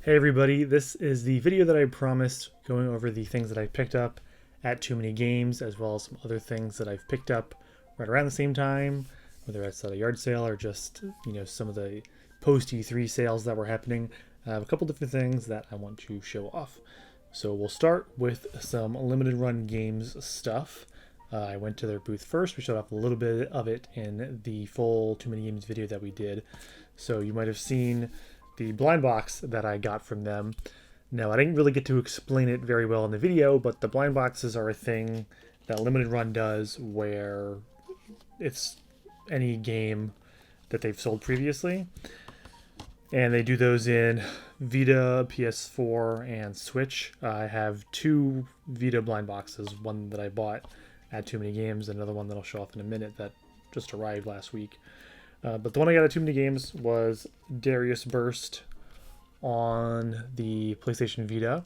Hey everybody, this is the video that I promised going over the things that I picked up at Too Many Games, as well as some other things that I've picked up right around the same time, whether it's at a yard sale or just, some of the post E3 sales that were happening. I have a couple different things that I want to show off. So we'll start with some limited run games stuff. I went to their booth first. We showed off a little bit of it in the full Too Many Games video that we did. So you might have seen the blind box that I got from them. Now, I didn't really get to explain it very well in the video, but the blind boxes are a thing that Limited Run does where it's any game that they've sold previously. And they do those in Vita, PS4, and Switch. I have two Vita blind boxes, one that I bought at Too Many Games, and another one that I'll show off in a minute that just arrived last week. But the one I got at Too Many Games was Darius Burst on the PlayStation Vita.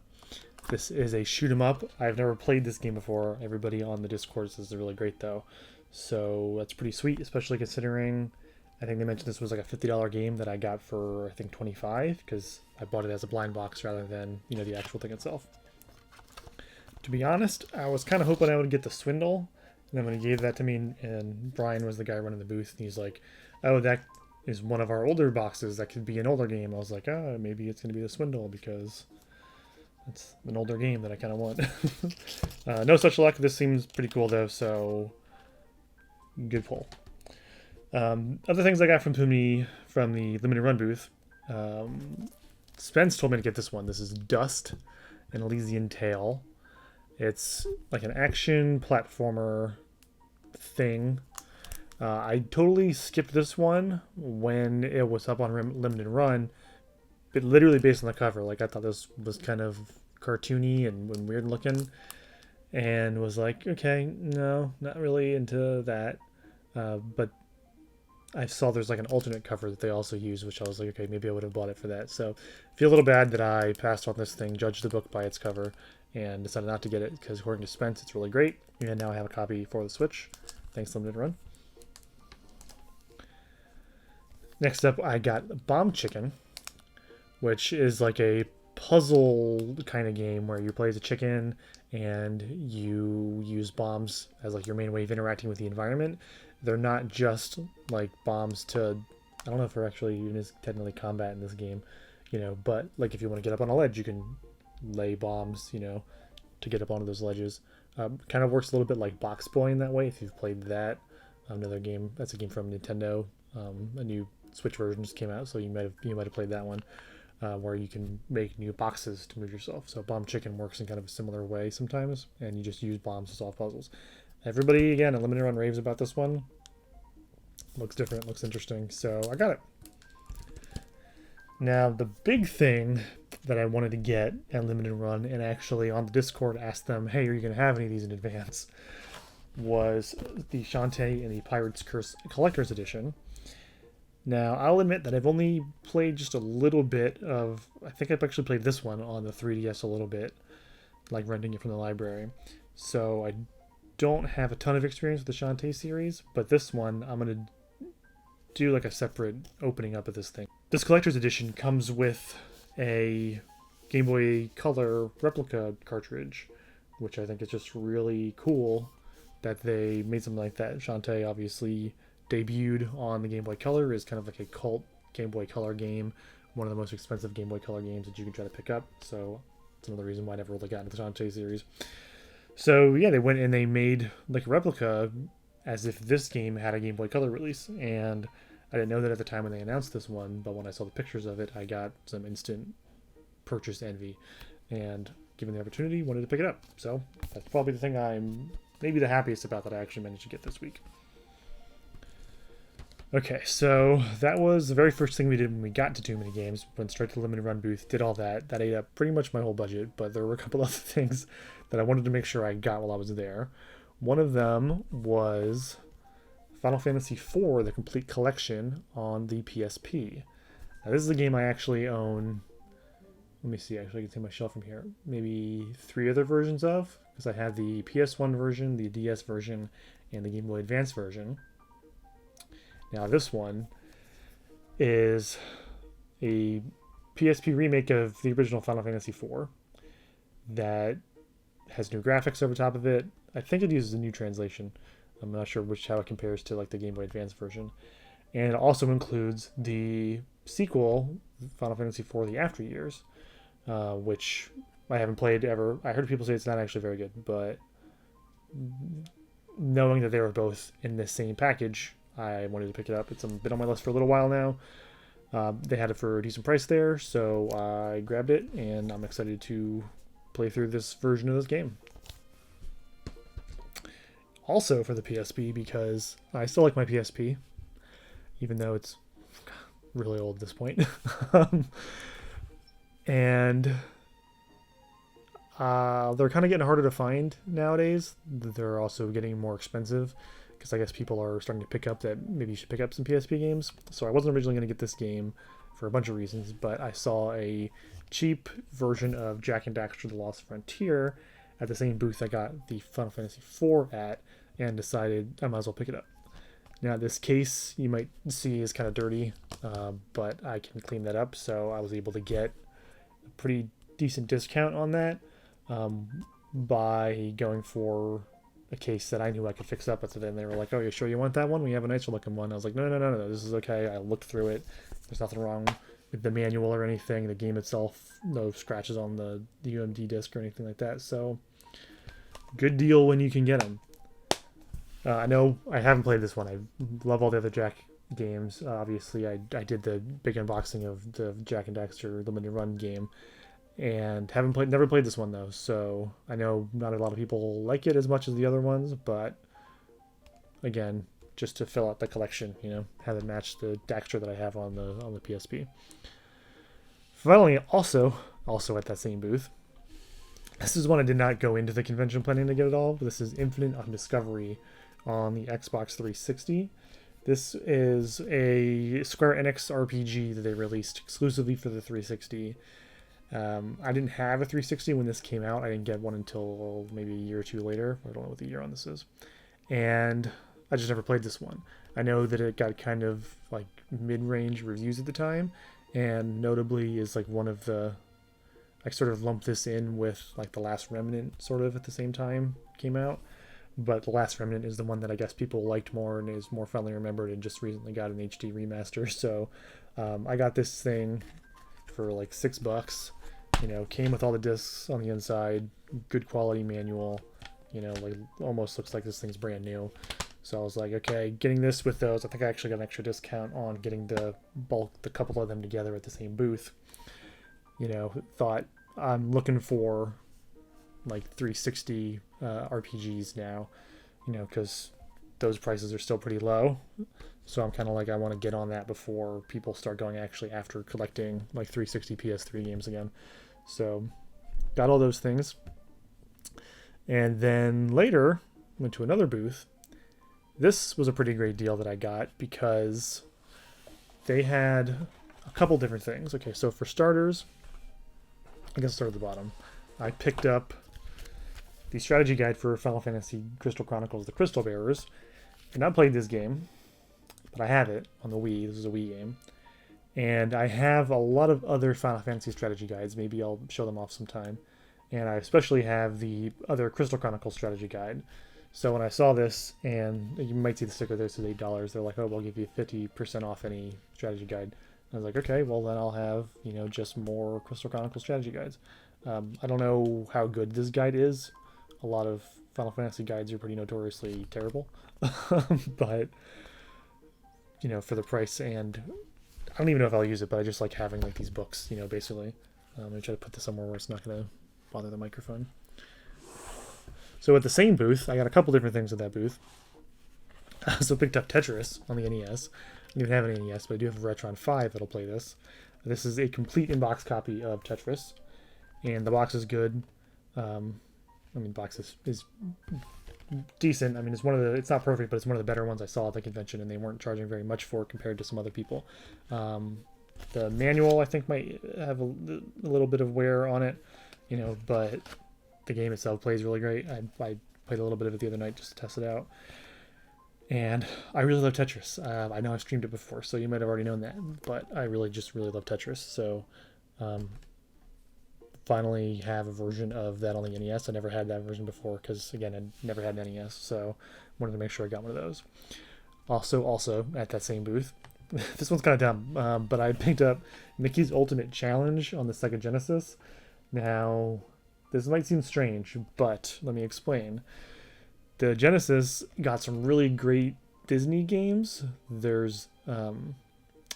This is a shoot 'em up. I've never played this game before. Everybody on the Discord says they're really great though. So that's pretty sweet, especially considering I think they mentioned this was like a $50 game that I got for I think $25 because I bought it as a blind box rather than, the actual thing itself. To be honest, I was kind of hoping I would get the Swindle. And then when he gave that to me, and Brian was the guy running the booth, and he's like, oh, that is one of our older boxes. That could be an older game. I was like, oh, maybe it's going to be the Swindle because it's an older game that I kind of want. No such luck. This seems pretty cool, though, so good pull. Other things I got from the Limited Run booth. Spence told me to get this one. This is Dust, an Elysian Tale. It's like an action platformer thing. I totally skipped this one when it was up on Limited Run, but literally based on the cover. Like, I thought this was kind of cartoony and weird looking, and was like, okay, no, not really into that. But I saw there's like an alternate cover that they also use, which I was like, okay, maybe I would have bought it for that. So I feel a little bad that I passed on this thing, judged the book by its cover, and decided not to get it because according to Spence, it's really great. And now I have a copy for the Switch. Thanks, Limited Run. Next up, I got Bomb Chicken, which is like a puzzle kind of game where you play as a chicken and you use bombs as like your main way of interacting with the environment. They're not just like bombs to, I don't know if they're actually even is technically combat in this game, but like if you want to get up on a ledge, you can lay bombs, to get up onto those ledges. Kind of works a little bit like Box Boy in that way. If you've played that, another game, that's a game from Nintendo. A new Switch version just came out, so you might have played that one, where you can make new boxes to move yourself. So Bomb Chicken works in kind of a similar way sometimes, and you just use bombs to solve puzzles. Everybody, again, at Limited Run raves about this one. Looks different, looks interesting, so I got it. Now, the big thing that I wanted to get at Limited Run, and actually on the Discord asked them, hey, are you going to have any of these in advance, was the Shantae and the Pirate's Curse Collector's Edition. Now, I'll admit that I've only played just a little bit of... I think I've actually played this one on the 3DS a little bit, like renting it from the library. So I don't have a ton of experience with the Shantae series, but this one I'm going to do like a separate opening up of this thing. This collector's edition comes with a Game Boy Color replica cartridge, which I think is just really cool that they made something like that. Shantae obviously debuted on the Game Boy Color, is kind of like a cult Game Boy Color game, one of the most expensive Game Boy Color games that you can try to pick up, so it's another reason why I never really got into the Shantae series. So yeah, they went and they made like a replica as if this game had a Game Boy Color release, and I didn't know that at the time when they announced this one, but when I saw the pictures of it, I got some instant purchase envy, and given the opportunity, wanted to pick it up. So that's probably the thing I'm maybe the happiest about that I actually managed to get this week. Okay, so that was the very first thing we did when we got to Too Many Games. Went straight to the Limited Run booth, did all that. That ate up pretty much my whole budget, but there were a couple other things that I wanted to make sure I got while I was there. One of them was Final Fantasy IV, the complete collection on the PSP. Now, this is a game I actually own. Let me see, actually I can see my shelf from here. Maybe 3 other versions of, because I have the PS1 version, the DS version, and the Game Boy Advance version. Now this one is a PSP remake of the original Final Fantasy IV that has new graphics over top of it. I think it uses a new translation. I'm not sure how it compares to like the Game Boy Advance version. And it also includes the sequel, Final Fantasy IV: The After Years, which I haven't played ever. I heard people say it's not actually very good, but knowing that they were both in the same package, I wanted to pick it up. It's been on my list for a little while now. They had it for a decent price there, so I grabbed it, and I'm excited to play through this version of this game. Also for the PSP, because I still like my PSP, even though it's really old at this point. And they're kind of getting harder to find nowadays. They're also getting more expensive, because I guess people are starting to pick up that maybe you should pick up some PSP games. So I wasn't originally going to get this game for a bunch of reasons, but I saw a cheap version of Jak and Daxter: The Lost Frontier at the same booth I got the Final Fantasy IV at, and decided I might as well pick it up. Now this case you might see is kind of dirty, but I can clean that up, so I was able to get a pretty decent discount on that by going for a case that I knew I could fix up. So then they were like, "Oh, you sure you want that one? We have a nicer looking one." I was like, No, this is okay. I looked through it. There's nothing wrong with the manual or anything. The game itself, no scratches on the UMD disc or anything like that. So good deal when you can get them. I know I haven't played this one. I love all the other Jak games. Obviously, I did the big unboxing of the Jak and Daxter Limited Run game, and never played this one though. So I know not a lot of people like it as much as the other ones, but again, just to fill out the collection, have it match the Daxter that I have on the PSP. Finally, also at that same booth, this is one I did not go into the convention planning to get it all, but this is Infinite Undiscovery on the Xbox 360. This is a Square Enix RPG that they released exclusively for the 360. I didn't have a 360 when this came out. I didn't get one until maybe a year or two later. I don't know what the year on this is. And I just never played this one. I know that it got kind of like mid-range reviews at the time, and notably is like one of the... I sort of lumped this in with like The Last Remnant sort of at the same time came out. But The Last Remnant is the one that I guess people liked more and is more fondly remembered, and just recently got an HD remaster. So I got this thing for like $6. Came with all the discs on the inside, good quality manual, like almost looks like this thing's brand new. So I was like, okay, getting this with those, I think I actually got an extra discount on getting the couple of them together at the same booth. Thought I'm looking for like 360 RPGs now, because those prices are still pretty low. So I'm kind of like, I want to get on that before people start going actually after collecting like 360 PS3 games again. So got all those things. And then later went to another booth. This was a pretty great deal that I got because they had a couple different things. Okay, so for starters, I guess start at the bottom. I picked up the strategy guide for Final Fantasy Crystal Chronicles: The Crystal Bearers. I've not played this game, but I have it on the Wii. This is a Wii game. And I have a lot of other Final Fantasy strategy guides. Maybe I'll show them off sometime. And I especially have the other Crystal Chronicles strategy guide. So when I saw this, and you might see the sticker there, it says $8. They're like, oh, we'll give you 50% off any strategy guide. I was like, okay, well then I'll have, just more Crystal Chronicles strategy guides. I don't know how good this guide is. A lot of Final Fantasy guides are pretty notoriously terrible. But, for the price, and I don't even know if I'll use it, but I just like having like these books, basically. I'm going to try to put this somewhere where it's not going to bother the microphone. So at the same booth, I got a couple different things at that booth. I also picked up Tetris on the NES. I don't even have an NES, but I do have a Retron 5 that'll play this. This is a complete in-box copy of Tetris, and the box is good. The box is decent. It's not perfect, but it's one of the better ones I saw at the convention, and they weren't charging very much for it compared to some other people. The manual, I think, might have a little bit of wear on it, but the game itself plays really great. I played a little bit of it the other night just to test it out. And I really love Tetris. I know I've streamed it before, so you might have already known that, but I really love Tetris. So Finally have a version of that on the NES. I never had that version before because, again, I never had an NES, so wanted to make sure I got one of those. Also at that same booth, this one's kind of dumb, but I picked up Mickey's Ultimate Challenge on the Sega Genesis. Now, this might seem strange, but let me explain. The Genesis got some really great Disney games. There's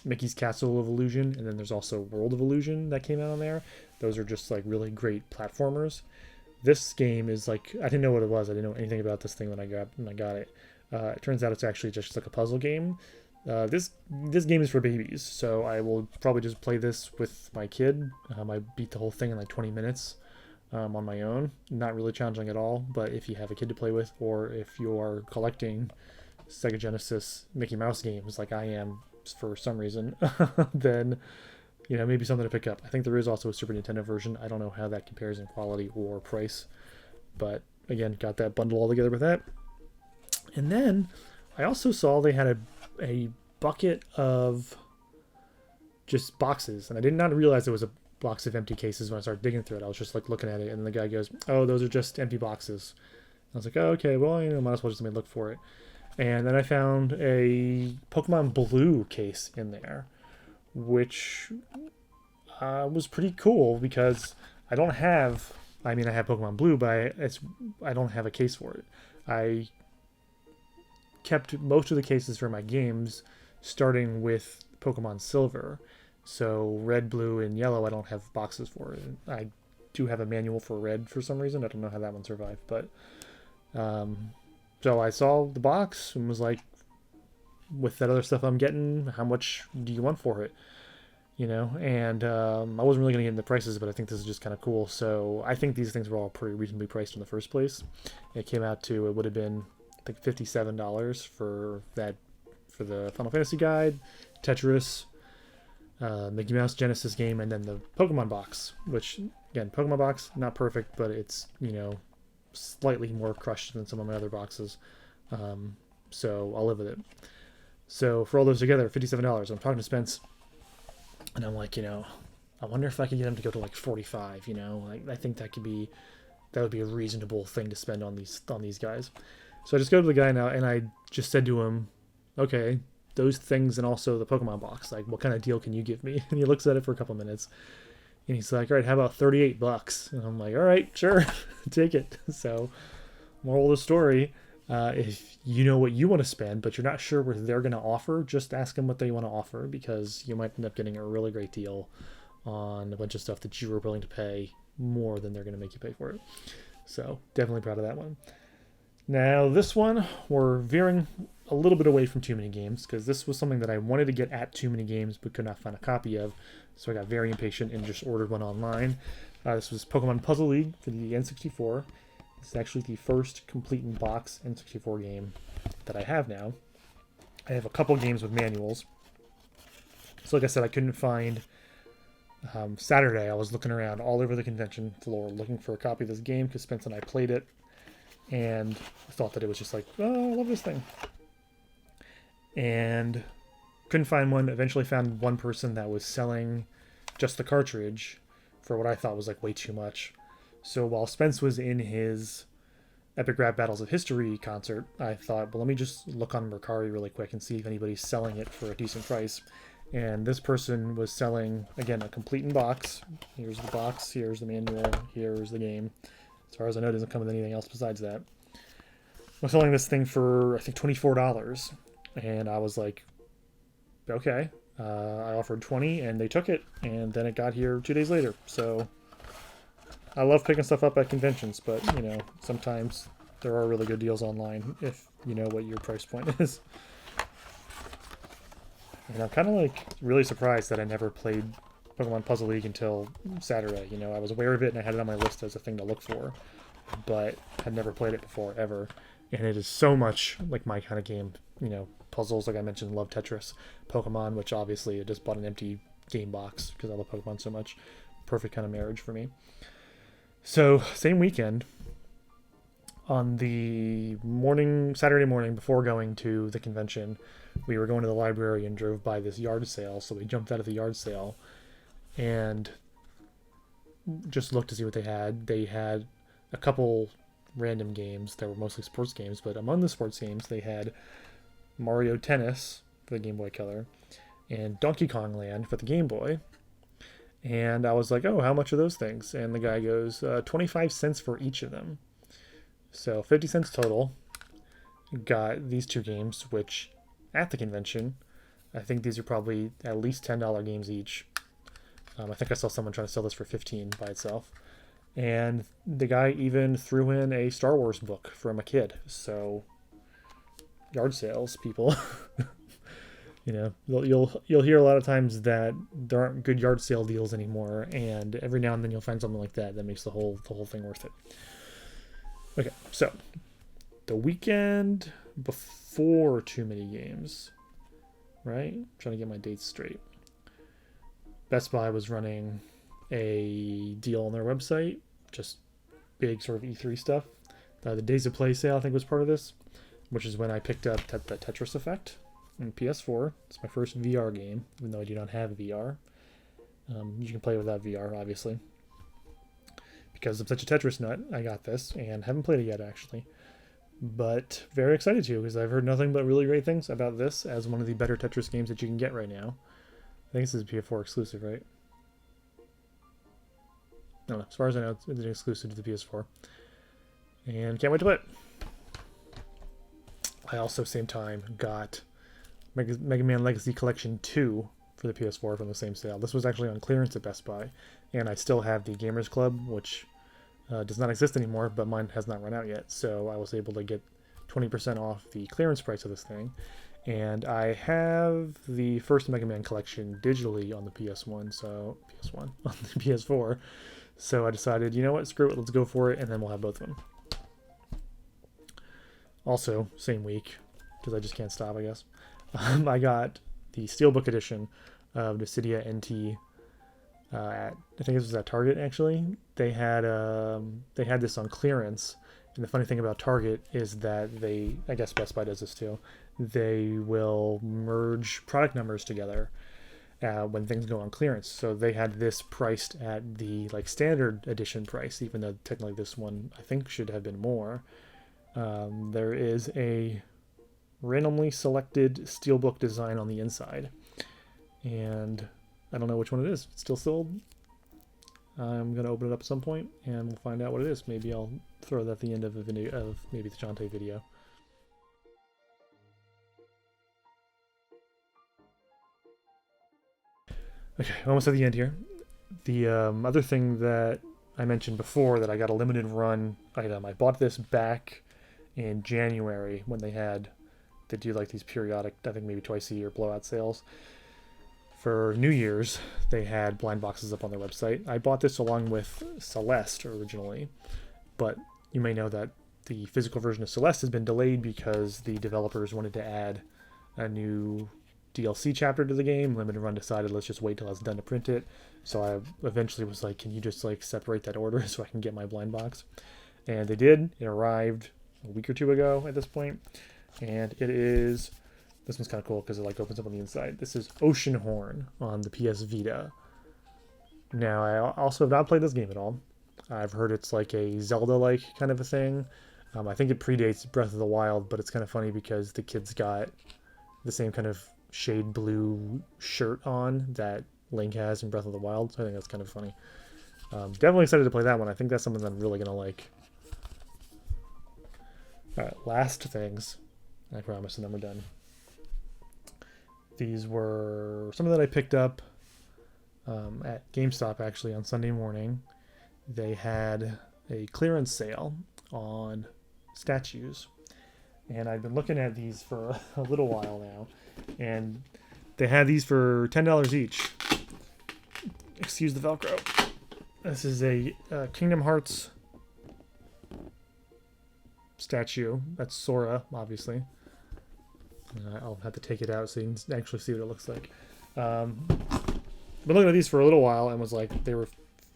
Mickey's Castle of Illusion, and then there's also World of Illusion that came out on there. Those are just like really great platformers. This game is like, I didn't know what it was. I didn't know anything about this thing when I got it. It turns out it's actually just like a puzzle game. This game is for babies, so I will probably just play this with my kid. I beat the whole thing in like 20 minutes on my own. Not really challenging at all, but if you have a kid to play with, or if you are collecting Sega Genesis Mickey Mouse games like I am for some reason, then maybe something to pick up. I think there is also a Super Nintendo version. I don't know how that compares in quality or price, but again, got that bundle all together with that. And then I also saw they had a bucket of just boxes, and I did not realize it was a box of empty cases when I started digging through it. I was just like looking at it, and the guy goes, "Oh, those are just empty boxes." I was like, "Oh, okay, well, might as well just let me look for it." And then I found a Pokemon Blue case in there, which was pretty cool because I have Pokemon Blue, but I don't have a case for it. I kept most of the cases for my games starting with Pokemon Silver. So Red, Blue, and Yellow I don't have boxes for. I do have a manual for Red for some reason. I don't know how that one survived, but so I saw the box and was like, with that other stuff I'm getting, how much do you want for it? And I wasn't really going to get into prices, but I think this is just kind of cool. So I think these things were all pretty reasonably priced in the first place. It would have been, I think, $57 for the Final Fantasy guide, Tetris, Mickey Mouse Genesis game, and then the Pokemon box, which, again, Pokemon box, not perfect, but it's, slightly more crushed than some of my other boxes. So I'll live with it. So for all those together, $57. I'm talking to Spence, and I'm like, I wonder if I could get him to go to like 45. I think that would be a reasonable thing to spend on these guys. So I just go to the guy now, and I just said to him, okay, those things and also the Pokemon box, like, what kind of deal can you give me? And he looks at it for a couple minutes, and he's like, all right, how about $38? And I'm like, all right, sure, take it. So moral of the story, if you know what you want to spend, but you're not sure what they're going to offer, just ask them what they want to offer, because you might end up getting a really great deal on a bunch of stuff that you were willing to pay more than they're going to make you pay for it. So definitely proud of that one. Now this one, we're veering a little bit away from Too Many Games, because this was something that I wanted to get at Too Many Games but could not find a copy of, so I got very impatient and just ordered one online. This was Pokemon Puzzle League for the N64. It's actually the first complete in box N64 game that I have now. I have a couple games with manuals. So like I said, I couldn't find Saturday. I was looking around all over the convention floor looking for a copy of this game because Spence and I played it, and I thought that it was just like, oh, I love this thing. And couldn't find one. Eventually found one person that was selling just the cartridge for what I thought was like way too much. So while Spence was in his Epic Rap Battles of History concert, I thought, well, let me just look on Mercari really quick and see if anybody's selling it for a decent price. And this person was selling, again, a complete in box. Here's the box, here's the manual, here's the game. As far as I know, it doesn't come with anything else besides that. Was selling this thing for, I think, $24. And I was like, okay. I offered $20 and they took it, and then it got here 2 days later. So I love picking stuff up at conventions, but sometimes there are really good deals online if you know what your price point is. And I'm kind of like really surprised that I never played Pokemon Puzzle League until Saturday. I was aware of it and I had it on my list as a thing to look for, but had never played it before ever. And it is so much like my kind of game. Puzzles, like I mentioned, love Tetris. Pokemon, which obviously I just bought an empty game box because I love Pokemon so much. Perfect kind of marriage for me. So same weekend, on the Saturday morning before going to the convention, we were going to the library and drove by this yard sale. So we jumped out of the yard sale, and just looked to see what they had. They had a couple random games that were mostly sports games, but among the sports games, they had Mario Tennis for the Game Boy Color and Donkey Kong Land for the Game Boy. And I was like, oh, how much are those things? And the guy goes, 25 cents for each of them. So 50 cents total. Got these two games, which at the convention, I think these are probably at least $10 games each. I think I saw someone trying to sell this for 15 by itself. And the guy even threw in a Star Wars book from a kid. So yard sales, people. You know, you'll hear a lot of times that there aren't good yard sale deals anymore, and every now and then you'll find something like that that makes the whole thing worth it. Okay, so the weekend before Too Many Games, right? I'm trying to get my dates straight. Best Buy was running a deal on their website, just big sort of E3 stuff. The Days of Play sale, I think, was part of this, which is when I picked up the Tetris Effect on PS4. It's my first VR game, even though I do not have VR. You can play without VR, obviously. Because I'm such a Tetris nut, I got this, and haven't played it yet, actually. But very excited to, because I've heard nothing but really great things about this as one of the better Tetris games that you can get right now. I think this is a PS4 exclusive, right? No, as far as I know, it's an exclusive to the PS4. And can't wait to play it. I also, same time, got Mega Man Legacy Collection 2 for the PS4 from the same sale. This was actually on clearance at Best Buy. And I still have the Gamers Club, which does not exist anymore, but mine has not run out yet. So I was able to get 20% off the clearance price of this thing. And I have the first Mega Man collection digitally on the PS1, on the PS4. So I decided, you know what, screw it, let's go for it, and then we'll have both of them. Also, same week, because I just can't stop, I guess. I got the Steelbook edition of Dissidia NT at, I think this was at Target, actually. They had this on clearance, and the funny thing about Target is that I guess Best Buy does this too, they will merge product numbers together when things go on clearance. So they had this priced at the standard edition price, even though technically this one I think should have been more. There is a randomly selected Steelbook design on the inside, and I don't know which one it is. It's still sold. I'm going to open it up at some point and we'll find out what it is. Maybe I'll throw that at the end of a video of maybe the Shantae video. Okay, almost at the end here. The other thing that I mentioned before that I got a limited run item. I bought this back in January when they do these periodic, I think maybe twice a year, blowout sales. For New Year's, they had blind boxes up on their website. I bought this along with Celeste originally, but you may know that the physical version of Celeste has been delayed because the developers wanted to add a new DLC chapter to the game. Limited Run decided, let's just wait till it's done to print it. So I eventually was like, can you just separate that order so I can get my blind box? And they did. It arrived a week or two ago at this point. And it is, this one's kind of cool because it opens up on the inside. This is Ocean Horn on the PS Vita. Now, I also have not played this game at all. I've heard it's like a Zelda-like kind of a thing. I think it predates Breath of the Wild, but it's kind of funny because the kid's got the same kind of shade blue shirt on that Link has in Breath of the Wild, so I think that's kind of funny. Definitely excited to play that one. I think that's something that I'm really going to like. Alright, last things. I promise, and then we're done. These were something that I picked up at GameStop, actually, on Sunday morning. They had a clearance sale on statues. And I've been looking at these for a little while now. And they had these for $10 each. Excuse the Velcro. This is a Kingdom Hearts statue. That's Sora, obviously. I'll have to take it out so you can actually see what it looks like. I've been looking at these for a little while and was like, they were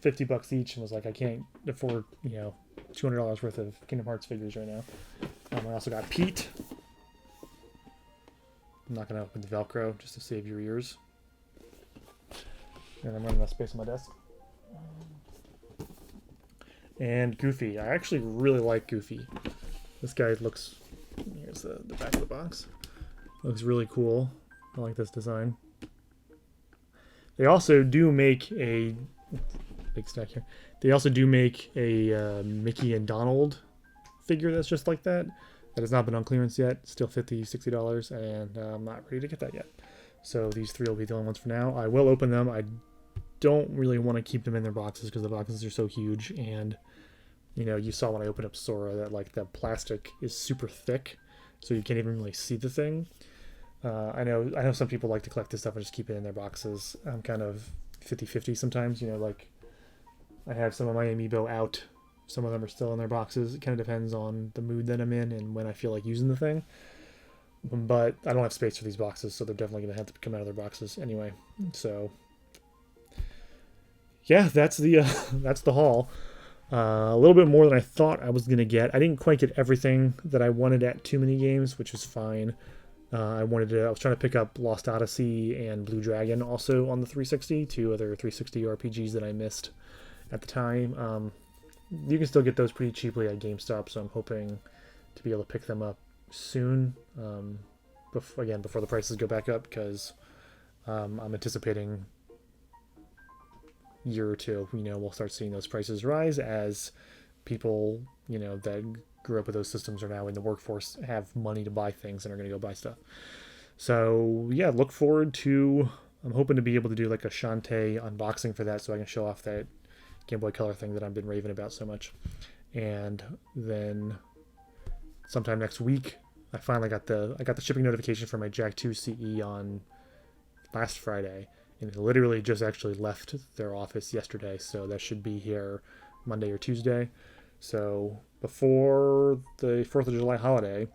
$50 each, and was like, I can't afford, $200 worth of Kingdom Hearts figures right now. I also got Pete. I'm not going to open the Velcro just to save your ears. And I'm running out of space on my desk. and Goofy. I actually really like Goofy. This guy looks, here's the back of the box. Looks really cool. I like this design. They also do make a, big stack here. They also do make a Mickey and Donald figure that's just like that. That has not been on clearance yet. Still $50, $60, and I'm not ready to get that yet. So these three will be the only ones for now. I will open them. I don't really want to keep them in their boxes because the boxes are so huge, and you know, you saw when I opened up Sora that like the plastic is super thick, so you can't even really see the thing. I know some people like to collect this stuff and just keep it in their boxes. I'm kind of 50-50 sometimes, you know, like I have some of my Amiibo out. Some of them are still in their boxes. It kind of depends on the mood that I'm in and when I feel like using the thing. But I don't have space for these boxes, so they're definitely going to have to come out of their boxes anyway. So yeah, that's the haul. A little bit more than I thought I was going to get. I didn't quite get everything that I wanted at Too Many Games, which is fine. I was trying to pick up Lost Odyssey and Blue Dragon also on the 360, two other 360 RPGs that I missed at the time. You can still get those pretty cheaply at GameStop, so I'm hoping to be able to pick them up soon. Before the prices go back up, because I'm anticipating year or two, you know, we'll start seeing those prices rise as people, you know, that grew up with those systems are now in the workforce, have money to buy things and are going to go buy stuff. So yeah, look forward to, I'm hoping to be able to do like a Shantae unboxing for that, so I can show off that Game Boy Color thing that I've been raving about so much. And then sometime next week, I finally got the shipping notification for my Jack 2 CE on last Friday, and it literally just actually left their office yesterday, so that should be here Monday or Tuesday. So before the 4th of July holiday,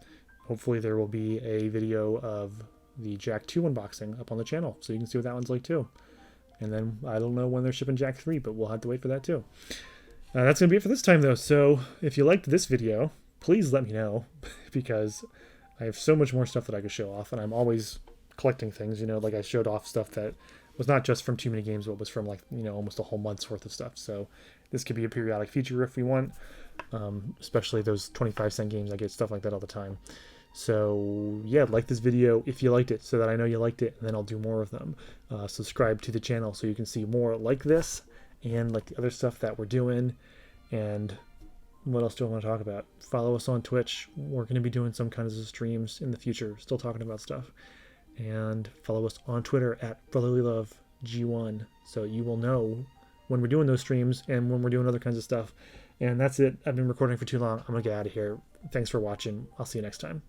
hopefully there will be a video of the Jack 2 unboxing up on the channel, so you can see what that one's like too. And then I don't know when they're shipping Jack 3, but we'll have to wait for that too. That's going to be it for this time though, so if you liked this video, please let me know, because I have so much more stuff that I could show off, and I'm always collecting things, you know, like I showed off stuff that was not just from Too Many Games, but was from like, you know, almost a whole month's worth of stuff. So this could be a periodic feature if we want, especially those 25-cent games. I get stuff like that all the time. So yeah, like this video if you liked it, so that I know you liked it, and then I'll do more of them. Subscribe to the channel so you can see more like this and like the other stuff that we're doing. And what else do I want to talk about? Follow us on Twitch. We're going to be doing some kinds of streams in the future, still talking about stuff. And follow us on Twitter at BrotherlyLoveG1, so you will know when we're doing those streams and when we're doing other kinds of stuff. And that's it. I've been recording for too long. I'm going to get out of here. Thanks for watching. I'll see you next time.